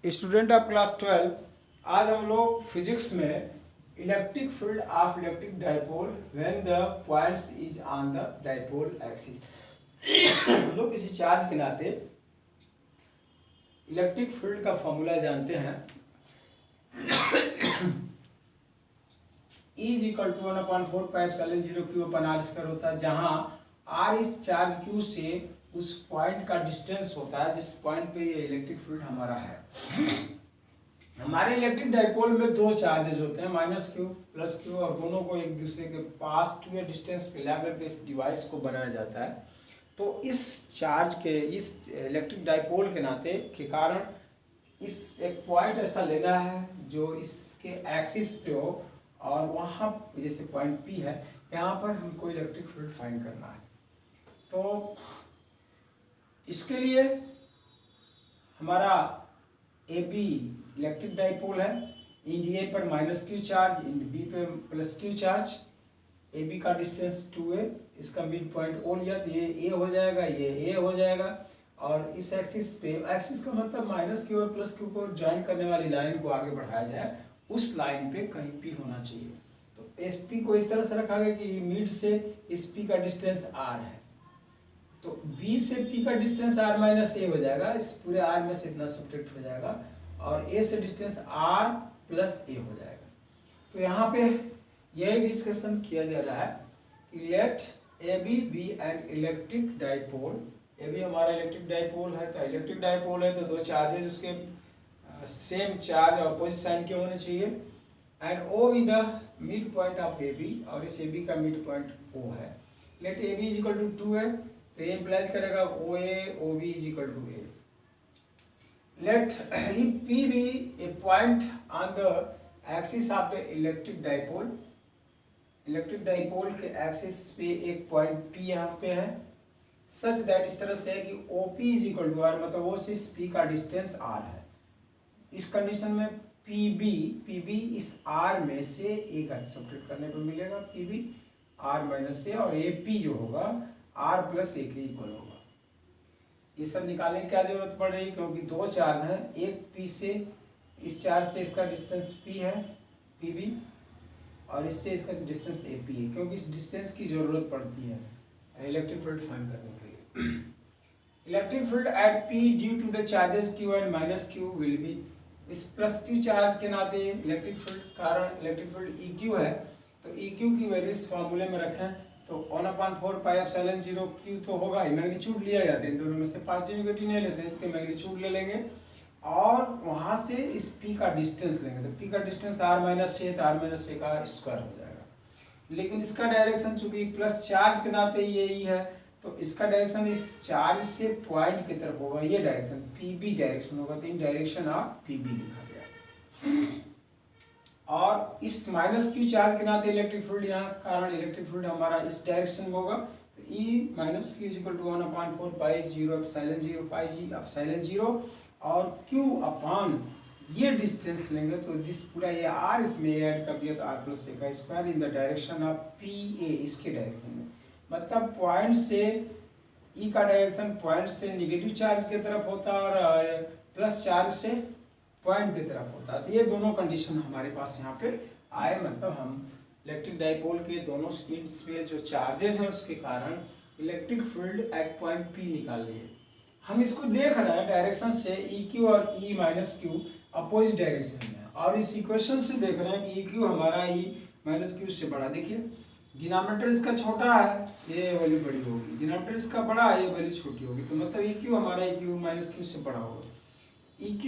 Student of class 12। आज हम लोग फिजिक्स में electric field of electric dipole when the points is on the dipole axis हम लोग किसी चार्ज के नाते इलेक्ट्रिक फील्ड का फॉर्मूला जानते हैं। E is equal to 1/4πε0 Q/r² होता है, जहाँ R इस चार्ज Q से उस पॉइंट का डिस्टेंस होता है जिस पॉइंट पे ये इलेक्ट्रिक फील्ड हमारा है। हमारे इलेक्ट्रिक डाइपोल में दो चार्जेज होते हैं, -Q +Q, और दोनों को एक दूसरे के पास टू ए डिस्टेंस पे ला करके इस डिवाइस को बनाया जाता है। तो इस चार्ज के इस इलेक्ट्रिक डाइपोल के नाते के कारण इस एक पॉइंट ऐसा लेना है जो इसके एक्सिस पे हो, और वहाँ जैसे पॉइंट P है, यहाँ पर हमको इलेक्ट्रिक फील्ड फाइंड करना है। तो इसके लिए हमारा AB इलेक्ट्रिक डाइपोल है। इन A पर -Q चार्ज, इन B पे +Q चार्ज। AB का डिस्टेंस 2a, इसका मिड पॉइंट O लिया तो ये A हो जाएगा, ये A हो जाएगा। और इस एक्सिस पे, एक्सिस का मतलब -Q और +Q को ज्वाइन करने वाली लाइन को आगे बढ़ाया जाए, उस लाइन पे कहीं P होना चाहिए। तो SP को इस तरह से रखा गया कि मिड से इस P का डिस्टेंस R है, तो B से P का डिस्टेंस R - A हो जाएगा, इस पूरे R में से इतना सब्ट्रैक्ट हो जाएगा, और A से डिस्टेंस R + A हो जाएगा। तो यहाँ पे यही डिस्कशन किया जा रहा है कि let AB be an electric dipole. AB हमारा इलेक्ट्रिक डाइपोल है, तो इलेक्ट्रिक डाइपोल है तो दो चार्जेज उसके सेम चार्ज अपोजिट साइन के होने चाहिए, and O be the mid point of AB, और इस AB का मिड पॉइंट O है। Let AB is equal to 2 है, तो ये इम्प्लाइज करेगा OA OB is equal to A। लेट if P be a point on the axis of the electric dipole, electric dipole के एक्सिस पे एक पॉइंट P यहाँ पे है, सच दैट इस तरह से है कि OP is equal to R, मतलब O से इस P का डिस्टेंस R है। इस कंडीशन में PB इस R में से एक सब्ट्रैक्ट करने पर मिलेगा PB R - A, और AP जो होगा R + A के इक्वल होगा। ये सब निकालने की क्या जरूरत पड़ रही है, क्योंकि दो चार्ज हैं, एक P से, इस चार्ज से इसका डिस्टेंस P है PB, और इससे इसका डिस्टेंस AP है, क्योंकि इस डिस्टेंस की जरूरत पड़ती है इलेक्ट्रिक फील्ड फाइंड करने के लिए। Electric field at P due to the charges Q and -Q will be, इस +Q चार्ज के नाते इलेक्ट्रिक फील्ड कारण इलेक्ट्रिक फील्ड EQ है, तो EQ की वैल्यू इस फॉर्मूले में रखें, तो 1/4πε0 Q तो होगा ही, मैग्नीट्यूड लिया जाता है, इन दोनों में से पॉजिटिव नेगेटिव नहीं लेते हैं, इसके मैग्नीट्यूड ले लेंगे, और वहाँ से इस P का डिस्टेंस लेंगे, तो P का डिस्टेंस R - A, तो R - A का स्क्वायर हो जाएगा। लेकिन इसका डायरेक्शन चूंकि प्लस चार्ज के नाते यही है, तो इसका डायरेक्शन इस चार्ज से पॉइंट की तरफ होगा, ये डायरेक्शन PB डायरेक्शन होगा, तो इन डायरेक्शन ऑफ PB लिखा गया। और इस -Q चार्ज के नाते इलेक्ट्रिक फील्ड यहाँ कारण इलेक्ट्रिक फील्ड हमारा इस डायरेक्शन में होगा, तो E - Q is equal to 1/4π0 ε0 और Q अपान ये डिस्टेंस लेंगे, तो दिस पूरा ये R इसमें ऐड कर दिया, तो R + A का square in the direction of PA, इसके डायरेक्शन में, मतलब पॉइंट से E का डायरेक्शन पॉइंट से निगेटिव चार्ज की तरफ होता है, और प्लस चार्ज से पॉइंट की तरफ होता है। तो ये दोनों कंडीशन हमारे पास यहाँ पे आए, मतलब हम इलेक्ट्रिक डाइपोल के दोनों स्किड्स पे जो चार्जेस हैं उसके कारण electric field eight point P निकाल लिए। हम इसको देख रहे हैं डायरेक्शन से EQ और E - Q अपोजिट डायरेक्शन में, और इस इक्वेशन से देख रहे हैं कि EQ हमारा E - Q से बड़ा। देखिए डिनोमिनेटर इसका छोटा है, ये वैल्यू बड़ी होगी, डिनोमिनेटर इसका बड़ा है, ये वैल्यू छोटी होगी, तो मतलब EQ हमारा EQ - Q से बड़ा होगा। EQ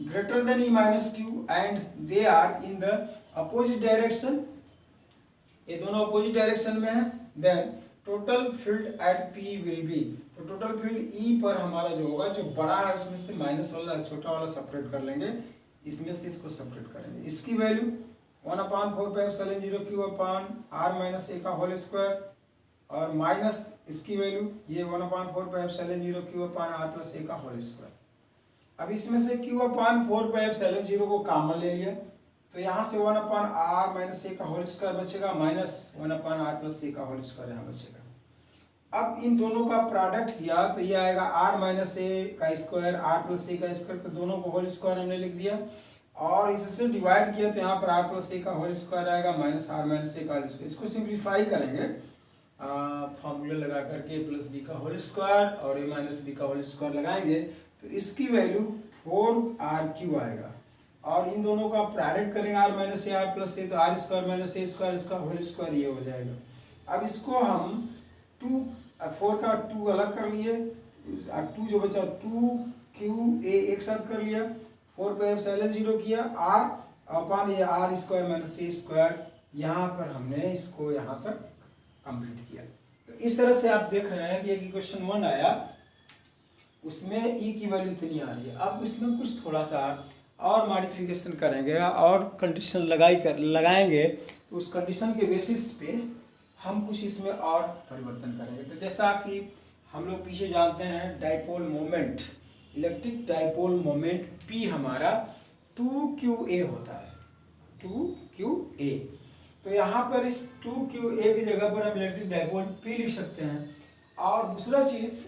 greater than E - Q and they are in the opposite direction, ये दोनों अपोजिट डायरेक्शन में है, then total field at P will be, तो टोटल फील्ड E पर हमारा जो होगा, जो बड़ा है उसमें से माइनस वाला छोटा वाला सेपरेट कर लेंगे, इसमें से इसको सेपरेट करेंगे, इसकी value 1/4πε0 Q upon R - A का होल स्क्वायर, और माइनस इसकी वैल्यू ये 1/4πε0 Q अपान R + A का होल स्क्वायर। अब इसमें से Q/4πε0 को कॉमन ले लिया, तो यहाँ से 1/R - A का होल स्क्वायर बचेगा, -1/R + A का होल स्क्वायर यहाँ बचेगा। अब इन दोनों का प्रोडक्ट किया तो ये आएगा आर माइनस ए का स्क्वायर आर प्लस ए का स्क्वायर, तो दोनों को होल स्क्वायर हमने लिख दिया। और इससे डिवाइड किया तो यहाँ पर आर प्लस ए का होल स्क्वायर आएगा माइनस आर माइनस ए का होल स्क्वायर। इसको सिंप्लीफाई करेंगे फॉर्मूला लगा करके ए प्लस बी का होल स्क्वायर और ए माइनस बी का होल स्क्वायर लगाएंगे तो इसकी वैल्यू 4r³ आएगा। और इन दोनों का प्रोडक्ट करेंगे R minus A R plus A, तो R square minus A square, इसका होल स्क्वायर ये हो जाएगा। अब इसको हम 4 का 2 अलग कर लिए, 2 जो बचा 2qa एक साथ कर लिया, 4 पे एप्सिलॉन 0 किया, आर अपॉन ये R square minus A square, यहाँ पर हमने इसको यहाँ तक कंप्लीट किया। तो इस तरह से आप देख रहे हैं कि एक क्वेश्चन 1 आया, उसमें ई की वैल्यू इतनी आ रही है। अब उसमें कुछ थोड़ा सा और मॉडिफिकेशन करेंगे और कंडीशन लगाएंगे, तो उस कंडीशन के बेसिस पे हम कुछ इसमें और परिवर्तन करेंगे। तो जैसा कि हम लोग पीछे जानते हैं dipole moment, electric dipole moment P हमारा 2qa होता है, 2qa। तो यहाँ पर इस 2qa की जगह पर हम इलेक्ट्रिक डाइपोल P लिख सकते हैं। और दूसरा चीज़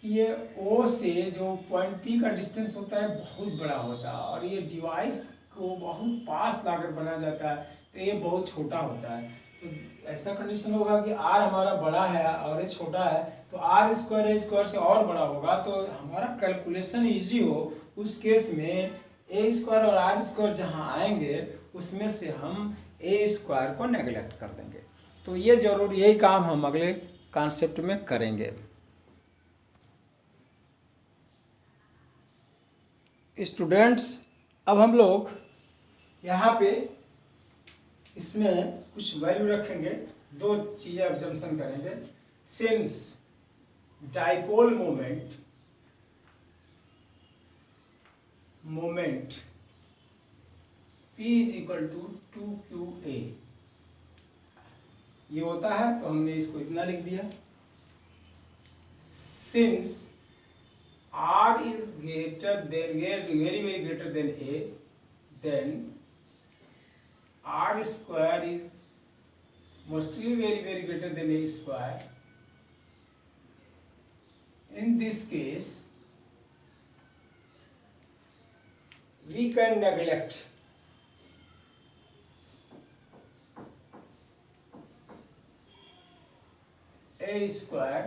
कि ये O से जो पॉइंट P का डिस्टेंस होता है बहुत बड़ा होता है, और ये डिवाइस को बहुत पास लाकर बनाया जाता है, तो ये बहुत छोटा होता है। तो ऐसा कंडीशन होगा कि R हमारा बड़ा है और ये छोटा है, तो R स्क्वायर ए स्क्वायर से और बड़ा होगा। तो हमारा कैलकुलेशन इजी हो उस केस में ए स्क्वायर और आर स्क्वायर जहाँ आएंगे उसमें से हम ए स्क्वायर को नेगलेक्ट कर देंगे। तो ये जरूर यही काम हम अगले कॉन्सेप्ट में करेंगे। स्टूडेंट्स, अब हम लोग यहाँ पे इसमें कुछ वैल्यू रखेंगे, दो चीज़ें अब्जम्पशन करेंगे। Since dipole moment P is equal to 2qa ये होता है, तो हमने इसको इतना लिख दिया। Since R is greater than, very greater than A, then R square is mostly very greater than A square. In this case, we can neglect A square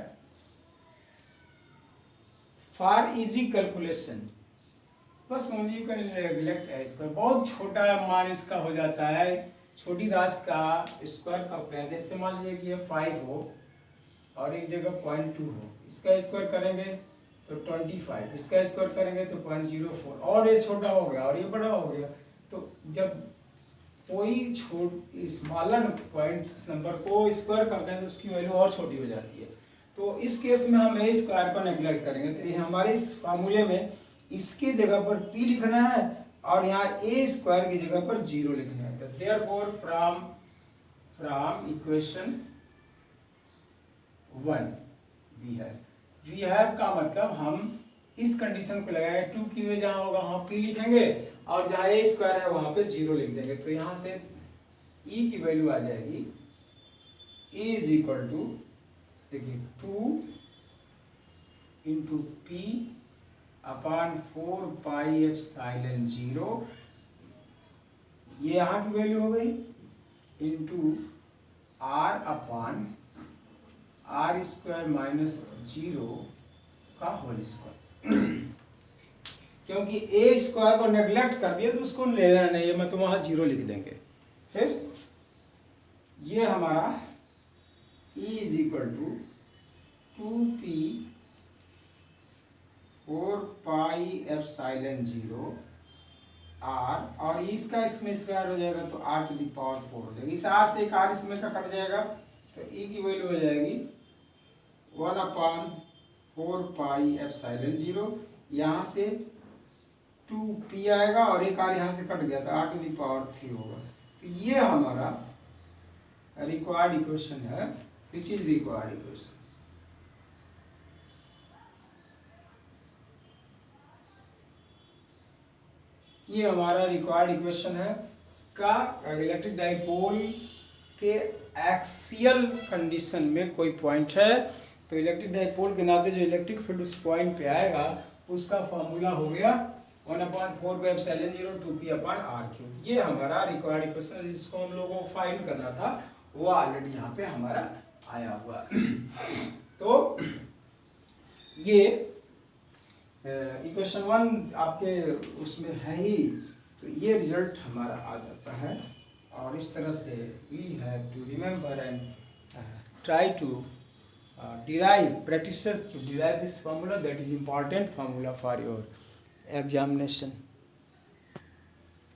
for easy calculation, बस only you can neglect A square. बहुत छोटा मान इसका हो जाता है, छोटी राशि का स्क्वायर का उपयोग। जैसे मान लीजिए कि ये 5 हो और एक जगह 0.2 हो, इसका स्क्वायर करेंगे तो 25, इसका स्क्वायर करेंगे तो 0.04, और ये छोटा हो गया और ये बड़ा हो गया। तो जब कोई स्मॉलर पॉइंट्स नंबर को स्क्वायर करते हैं तो उसकी वैल्यू और छोटी हो जाती है। तो इस केस में हम ए स्क्वायर को नेगलेक्ट करेंगे। तो ये हमारे इस फार्मूले में इसके जगह पर P लिखना है और यहाँ ए स्क्वायर की जगह पर 0 लिखना है। तो therefore from equation 1 we have का मतलब हम इस कंडीशन को लगाएंगे, 2qa जहाँ होगा वहाँ P लिखेंगे और जहाँ ए स्क्वायर है वहाँ पे 0 लिख देंगे। तो यहाँ से E की वैल्यू आ जाएगी, E इज इक्वल टू, देखिए 2 into P upon 4 pi epsilon 0, ये यहाँ की वैल्यू हो गई, into R upon R square minus 0 का होल स्क्वायर। क्योंकि ए स्क्वायर को नेगलेक्ट कर दिया तो उसको लेना नहीं है, मतलब वहाँ 0 लिख देंगे। फिर ये हमारा E is equal to 2P 4 pi epsilon 0 R, और इसका इसमें स्क्वायर हो जाएगा तो R टू द पावर 4 हो जाएगा। इस R से एक R इसमें का कट जाएगा, तो E की वैल्यू हो जाएगी 1/4 पाई एप्सिलॉन 0, यहाँ से 2P आएगा और एक R यहाँ से कट गया था, R टू द पावर 3 होगा। तो ये हमारा रिक्वायर्ड इक्वेशन है, विच इज रिक्वायर्ड इक्वेशन। ये हमारा रिक्वायर्ड इक्वेशन है का इलेक्ट्रिक डाइपोल के एक्सियल कंडीशन में कोई पॉइंट है तो इलेक्ट्रिक डाइपोल के नाते जो इलेक्ट्रिक फील्ड उस पॉइंट पे आएगा उसका फॉर्मूला हो गया 1/4πε0 2p/r3। ये हमारा रिक्वायर्ड इक्वेशन जिसको हम लोगों को फाइंड करना था वो ऑलरेडी यहाँ पे हमारा आया हुआ। तो ये इक्वेशन 1 आपके उसमें है ही, तो ये रिजल्ट हमारा आ जाता है। और इस तरह से we have to remember and try to practice to derive this formula, that is important formula for your examination.